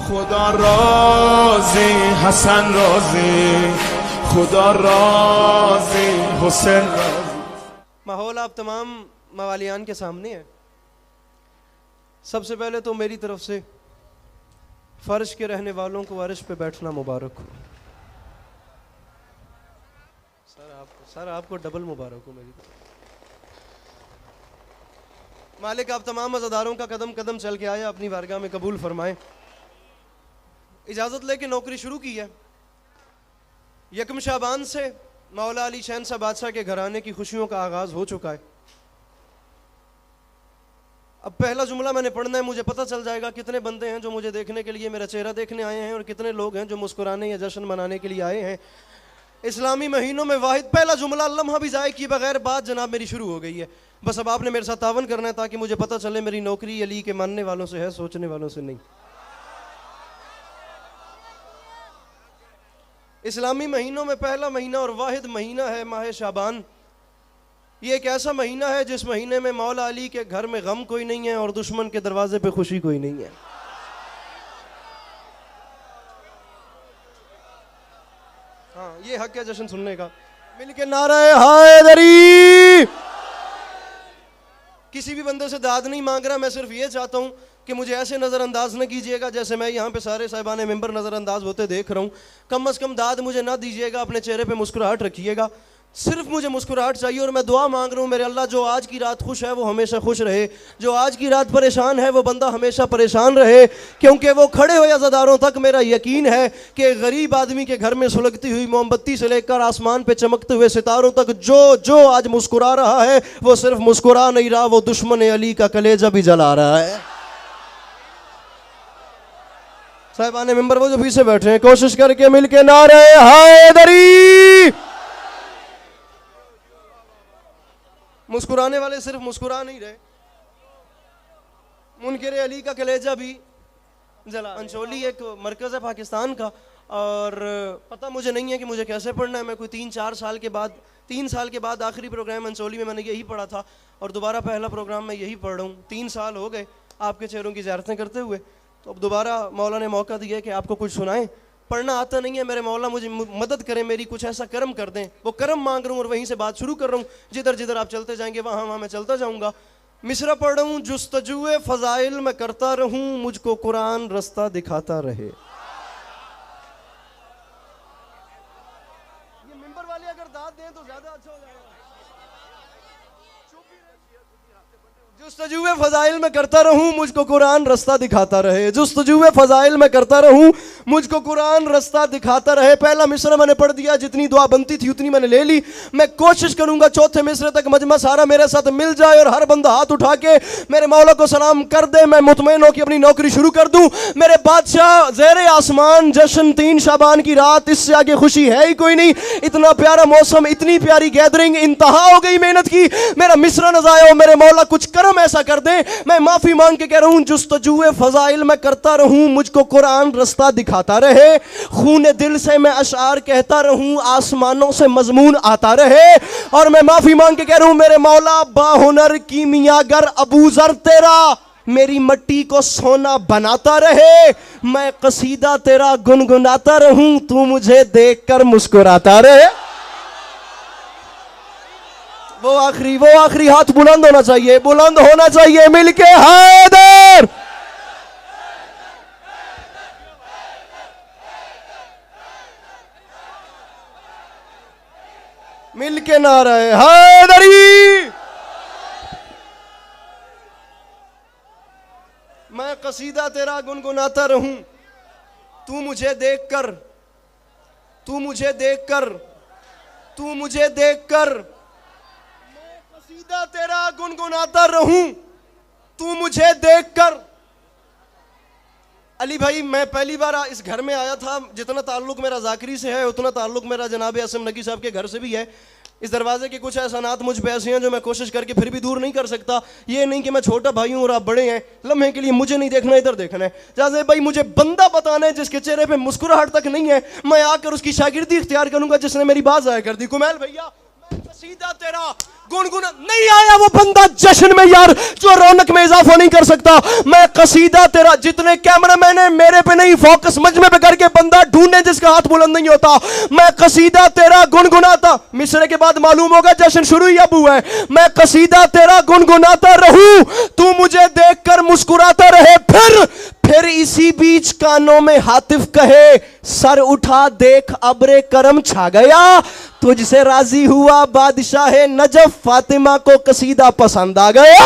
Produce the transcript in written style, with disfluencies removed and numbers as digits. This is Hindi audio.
खुदा राज़ी हसन राज़ी, खुदा राज़ी हुसैन राज़ी। माहौल आप तमाम मवालियान के सामने है। सबसे पहले तो मेरी तरफ से फर्श के रहने वालों को अर्श पे बैठना मुबारक हो। सर आपको डबल मुबारक हो मेरी तरफ। मालिक आप तमाम मज़ादारों का कदम कदम चल के आए, अपनी बारगाह में कबूल फरमाएं। इजाज़त लेके नौकरी शुरू की है। यकम शाबान से मौला अली शहनशाह बादशाह के घराने की खुशियों का आगाज़ हो चुका है। अब पहला जुमला मैंने पढ़ना है, मुझे पता चल जाएगा कितने बंदे हैं जो मुझे देखने के लिए, मेरा चेहरा देखने आए हैं, और कितने लोग हैं जो मुस्कुराने या जश्न मनाने के लिए आए हैं। इस्लामी महीनों में वाहिद पहला जुमला लम्हा भी ज़ाय किए बगैर बात जनाब मेरी शुरू हो गई है। बस अब आपने मेरे साथ तावन करना है ताकि मुझे पता चले मेरी नौकरी अली के मानने वालों से है, सोचने वालों से नहीं। इस्लामी महीनों में पहला महीना और वाहिद महीना है माह शाबान। ये एक ऐसा महीना है जिस महीने में मौला अली के घर में गम कोई नहीं है और दुश्मन के दरवाजे पे खुशी कोई नहीं है। हाँ, ये हक है जश्न सुनने का। मिलके नारे हैदरी। किसी भी बंदे से दाद नहीं मांग रहा, मैं सिर्फ ये चाहता हूँ कि मुझे ऐसे नज़रअंदाज न कीजिएगा जैसे मैं यहाँ पे सारे साहिबान मेंबर नज़रअंदाज होते देख रहा हूँ। कम से कम दाद मुझे ना दीजिएगा, अपने चेहरे पे मुस्कुराहट रखिएगा। सिर्फ मुझे मुस्कुराहट चाहिए और मैं दुआ मांग रहा हूँ मेरे अल्लाह, जो आज की रात खुश है वो हमेशा खुश रहे, जो आज की रात परेशान है वो बंदा हमेशा परेशान रहे। क्योंकि वो खड़े हुए अज़ादारों तक मेरा यकीन है कि गरीब आदमी के घर में सुलगती हुई मोमबत्ती से लेकर आसमान पे चमकते हुए सितारों तक जो जो आज मुस्कुरा रहा है वो सिर्फ मुस्कुरा नहीं रहा, वो दुश्मन अली का कलेजा भी जला रहा है। साहिबान मेंबर वो जो पीछे बैठे हैं, कोशिश करके मिलके नारे हैदरी। मुस्कुराने वाले सिर्फ मुस्कुरा नहीं रहे, मुनकिर अली का कलेजा भी जला। अंचोली एक मरकज़ है पाकिस्तान का, और पता मुझे नहीं है कि मुझे कैसे पढ़ना है। मैं कोई 3 साल के बाद आखिरी प्रोग्राम अंचोली में मैंने यही पढ़ा था और दोबारा पहला प्रोग्राम मैं यही पढ़ रहा हूँ। 3 साल हो गए आपके चेहरों की ज़ियारतें करते हुए, तो अब दोबारा मौला ने मौका दिया कि आपको कुछ सुनाएं। पढ़ना आता नहीं है, मेरे मौला मुझे मदद करें, मेरी कुछ ऐसा कर्म कर दें। वो कर्म मांग रहा हूँ और वहीं से बात शुरू कर रहा हूँ। जिधर जिधर आप चलते जाएंगे वहाँ वहाँ मैं चलता जाऊँगा। मिसरा पढ़ रहा हूँ, जुस्तजुए फ़ज़ाइल मैं करता रहूँ, मुझको कुरान रास्ता दिखाता रहे। ये मिंबर वाले अगर दाद दें तो ज़्यादा अच्छा हो जाएगा। जुस्तजुए फ़ज़ाइल में करता रहूं, मुझको कुरान रास्ता दिखाता रहे। जुस्तजुए फ़ज़ाइल में करता रहूं, मुझको कुरान रास्ता दिखाता रहे। पहला मिसरा मैंने पढ़ दिया, जितनी दुआ बनती थी उतनी मैंने ले ली। मैं कोशिश करूंगा चौथे मिसरे तक मजमा सारा मेरे साथ मिल जाए और हर बंदा हाथ उठा के मेरे मौला को सलाम कर दे। मैं मुतमईन हो कि अपनी नौकरी शुरू कर दूं। मेरे बादशाह ज़ेरे आसमान जश्न 3 शाबान की रात, इससे आगे खुशी है ही कोई नहीं। इतना प्यारा मौसम, इतनी प्यारी गैदरिंग, इंतहा हो गई मेहनत की। मेरा मिसरा न ज़ाया हो, मेरे मौला कुछ कर्म ऐसा कर दे। मैं माफी मांग के कह रहा हूं, जुस्तजुए फ़ज़ाइल मैं करता रहूं, मुझको कुरान रास्ता दिखाता रहे। खूने दिल से मैं अशार कहता रहूं, आसमानों से मजमून आता रहे। और मैं माफी मांग के कह रहा हूं, मेरे मौला बाहुनर कीमियागर अबू ज़र तेरा मेरी मट्टी को सोना बनाता रहे। मैं कसीदा तेरा गुनगुनाता रहूं, तू मुझे देखकर मुस्कुराता रहे। वो आखिरी हाथ बुलंद होना चाहिए, बुलंद होना चाहिए। मिलके हैदर। मिलके नारे हैदरी। मैं कसीदा तेरा गुनगुनाता रहूं, तू मुझे देखकर, तू मुझे देखकर, तू मुझे देखकर तेरा गुनगुनाता रहूं, तू मुझे देखकर। अली भाई, मैं पहली बार इस घर में आया था। जितना ताल्लुक मेरा जाकिरी से है उतना ताल्लुक मेरा जनाब असम नकी साहब के घर से भी है। इस दरवाजे के कुछ एहसानात मुझ पे ऐसे हैं जो मैं कोशिश करके फिर भी दूर नहीं कर सकता। ये नहीं कि मैं छोटा भाई हूँ और आप बड़े हैं, लम्हे के लिए मुझे नहीं देखना, इधर देखना है। जाज़े भाई, मुझे बंदा बताना है जिसके चेहरे पे मुस्कुराहट तक नहीं है। मैं आकर उसकी शागिर्दी इख्तियार करूंगा जिसने मेरी बात ज़ाया कर दी। कुमैल भैया, कसीदा तेरा गुनगुना। नहीं आया वो बंदा जश्न में यार जो रौनक में इजाफा नहीं कर सकता। मैं कसीदा तेरा, जितने कैमरा मैंने मेरे पे नहीं फोकस मजमे पे करके बंदा ढूंढने जिसका हाथ बुलंद नहीं होता। मैं कसीदा तेरा गुनगुनाता, मिसरे के बाद मालूम होगा जश्न शुरू ही अब हुआ है। मैं कसीदा तेरा गुनगुनाता रहूं, तू मुझे देखकर मुस्कुराता रहे। फिर इसी बीच कानों में हातिफ कहे, सर उठा देख अब्रे करम छा गया। तुझसे राजी हुआ बादशाह नजफ, फातिमा को कसीदा पसंद आ गया।